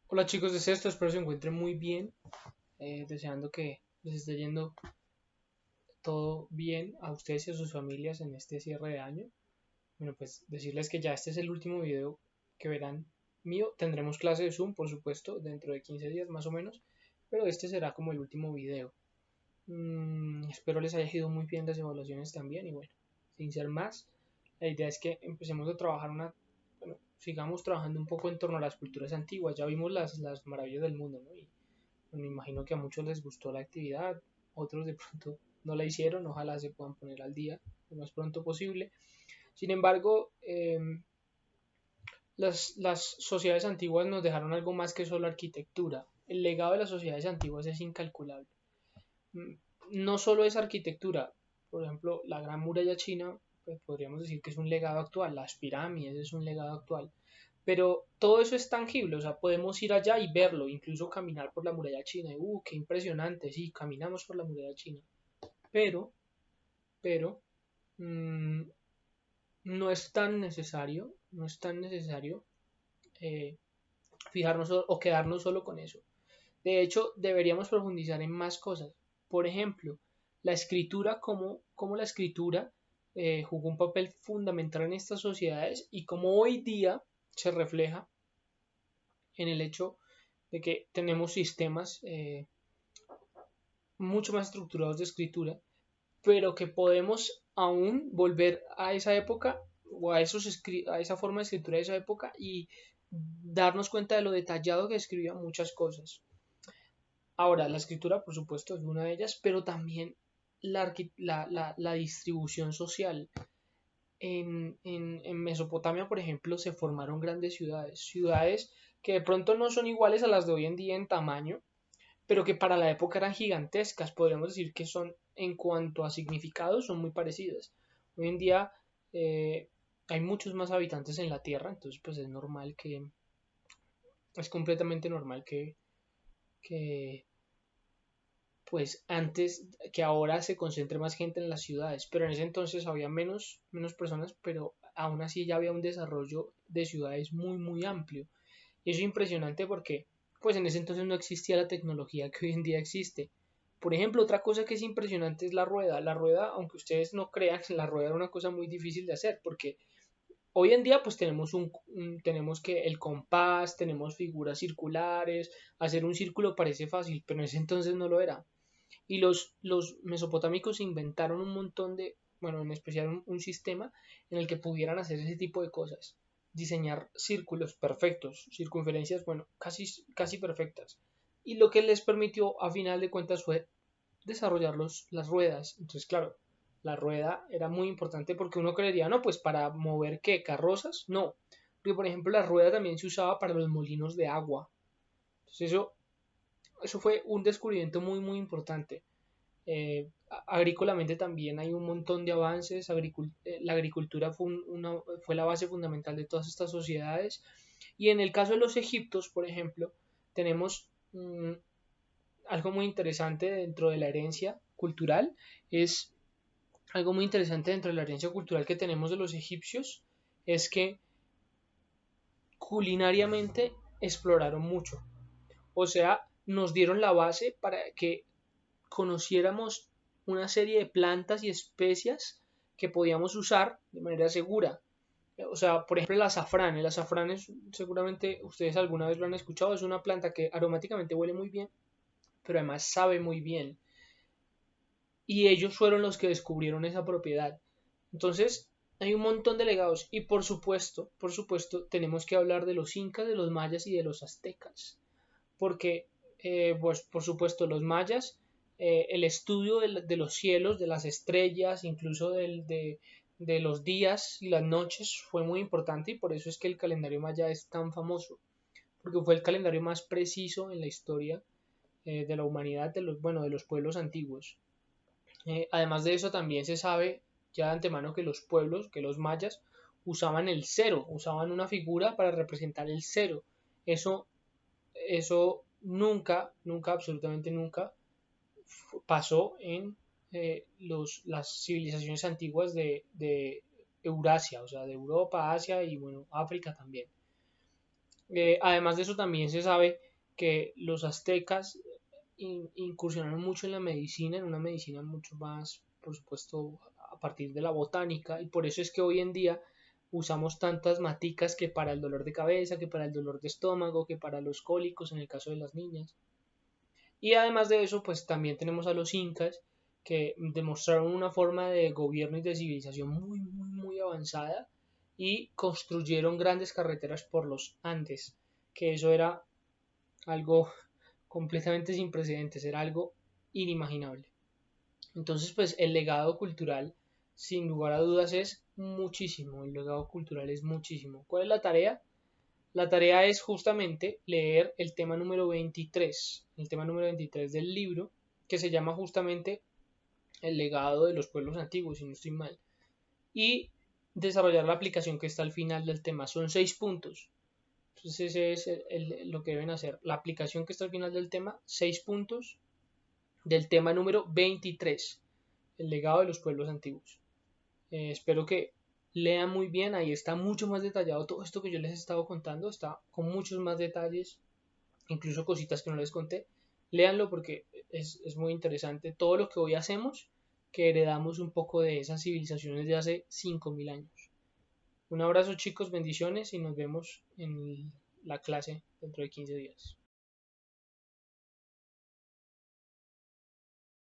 Hola chicos de Sexto, espero se encuentren muy bien, deseando que les esté yendo todo bien a ustedes y a sus familias en este cierre de año. Bueno, pues decirles que ya este es el último video que verán mío. Tendremos clase de Zoom, por supuesto, dentro de 15 días más o menos, pero este será como el último video. Espero les haya ido muy bien las evaluaciones también y bueno, sin ser más, la idea es que empecemos a trabajar bueno, sigamos trabajando un poco en torno a las culturas antiguas. Ya vimos las maravillas del mundo, ¿no? Y me imagino que a muchos les gustó la actividad, otros de pronto no la hicieron, ojalá se puedan poner al día lo más pronto posible. Sin embargo, las sociedades antiguas nos dejaron algo más que solo arquitectura. El legado de las sociedades antiguas es incalculable. Mm, No solo es arquitectura, por ejemplo, la Gran Muralla China, pues podríamos decir que es un legado actual, las pirámides es un legado actual, pero todo eso es tangible, o sea, podemos ir allá y verlo, incluso caminar por la muralla china, y qué impresionante, sí, caminamos por la muralla china, pero, pero, mmm, no es tan necesario, no es tan necesario eh, fijarnos o quedarnos solo con eso. De hecho, deberíamos profundizar en más cosas. Por ejemplo, la escritura, cómo la escritura jugó un papel fundamental en estas sociedades y cómo hoy día se refleja en el hecho de que tenemos sistemas mucho más estructurados de escritura, pero que podemos aún volver a esa época o a esa forma de escritura de esa época y darnos cuenta de lo detallado que escribía muchas cosas. Ahora, la escritura, por supuesto, es una de ellas, pero también la distribución social. En Mesopotamia, por ejemplo, se formaron grandes ciudades, ciudades que de pronto no son iguales a las de hoy en día en tamaño, pero que para la época eran gigantescas. Podríamos decir que son, en cuanto a significados, son muy parecidas. Hoy en día eh, hay muchos más habitantes en la Tierra, entonces pues es normal es completamente normal que pues antes, que ahora se concentre más gente en las ciudades, pero en ese entonces había menos personas, pero aún así ya había un desarrollo de ciudades muy amplio. Y eso es impresionante porque pues en ese entonces no existía la tecnología que hoy en día existe. Por ejemplo, otra cosa que es impresionante es la rueda. La rueda, aunque ustedes no crean, la rueda era una cosa muy difícil de hacer porque hoy en día pues tenemos tenemos que el compás, tenemos figuras circulares, hacer un círculo parece fácil, pero en ese entonces no lo era. Y los mesopotámicos inventaron un montón bueno, en especial un sistema en el que pudieran hacer ese tipo de cosas. Diseñar círculos perfectos, circunferencias, bueno, casi perfectas. Y lo que les permitió, a final de cuentas, fue desarrollar las ruedas. Entonces, claro, la rueda era muy importante porque uno creería, no, pues para mover qué, carrozas, no. Porque, por ejemplo, la rueda también se usaba para los molinos de agua. Entonces, eso fue un descubrimiento muy importante. Agrícolamente también hay un montón de avances. La agricultura fue la base fundamental de todas estas sociedades. Y en el caso de los egiptos, por ejemplo, tenemos algo muy interesante dentro de la herencia cultural. Es algo muy interesante dentro de la herencia cultural que tenemos de los egipcios. Es que culinariamente exploraron mucho. O sea, nos dieron la base para que conociéramos una serie de plantas y especias que podíamos usar de manera segura. O sea, por ejemplo, el azafrán es, seguramente ustedes alguna vez lo han escuchado, es una planta que aromáticamente huele muy bien, pero además sabe muy bien. Y ellos fueron los que descubrieron esa propiedad. Entonces, hay un montón de legados y por supuesto, tenemos que hablar de los incas, de los mayas y de los aztecas, porque, pues, por supuesto, los mayas, el estudio de los cielos, de las estrellas, incluso de los días y las noches fue muy importante y por eso es que el calendario maya es tan famoso, porque fue el calendario más preciso en la historia de la humanidad, bueno, de los pueblos antiguos. Además de eso, también se sabe ya de antemano que los pueblos, que los mayas, usaban el cero, usaban una figura para representar el cero. Eso eso nunca, absolutamente nunca pasó en las civilizaciones antiguas de Eurasia, o sea, de Europa, Asia y bueno, África también. Además de eso también se sabe que los aztecas incursionaron mucho en la medicina, en una medicina mucho más, por supuesto, a partir de la botánica, y por eso es que hoy en día usamos tantas maticas que para el dolor de cabeza, que para el dolor de estómago, que para los cólicos en el caso de las niñas. Y además de eso, pues también tenemos a los incas que demostraron una forma de gobierno y de civilización muy avanzada y construyeron grandes carreteras por los Andes, que eso era algo completamente sin precedentes, era algo inimaginable. Entonces, pues el legado cultural, sin lugar a dudas, es muchísimo, el legado cultural es muchísimo. ¿Cuál es la tarea? La tarea es justamente leer el tema número 23, el tema número 23 del libro, que se llama justamente El legado de los pueblos antiguos, si no estoy mal, y desarrollar la aplicación que está al final del tema. Son 6 puntos. Entonces ese es lo que deben hacer. La aplicación que está al final del tema, 6 puntos del tema número 23, el legado de los pueblos antiguos. Espero que lean muy bien, ahí está mucho más detallado todo esto que yo les he estado contando, está con muchos más detalles, incluso cositas que no les conté. Léanlo porque es muy interesante todo lo que hoy hacemos, que heredamos un poco de esas civilizaciones de hace 5.000 años. Un abrazo chicos, bendiciones y nos vemos en la clase dentro de 15 días.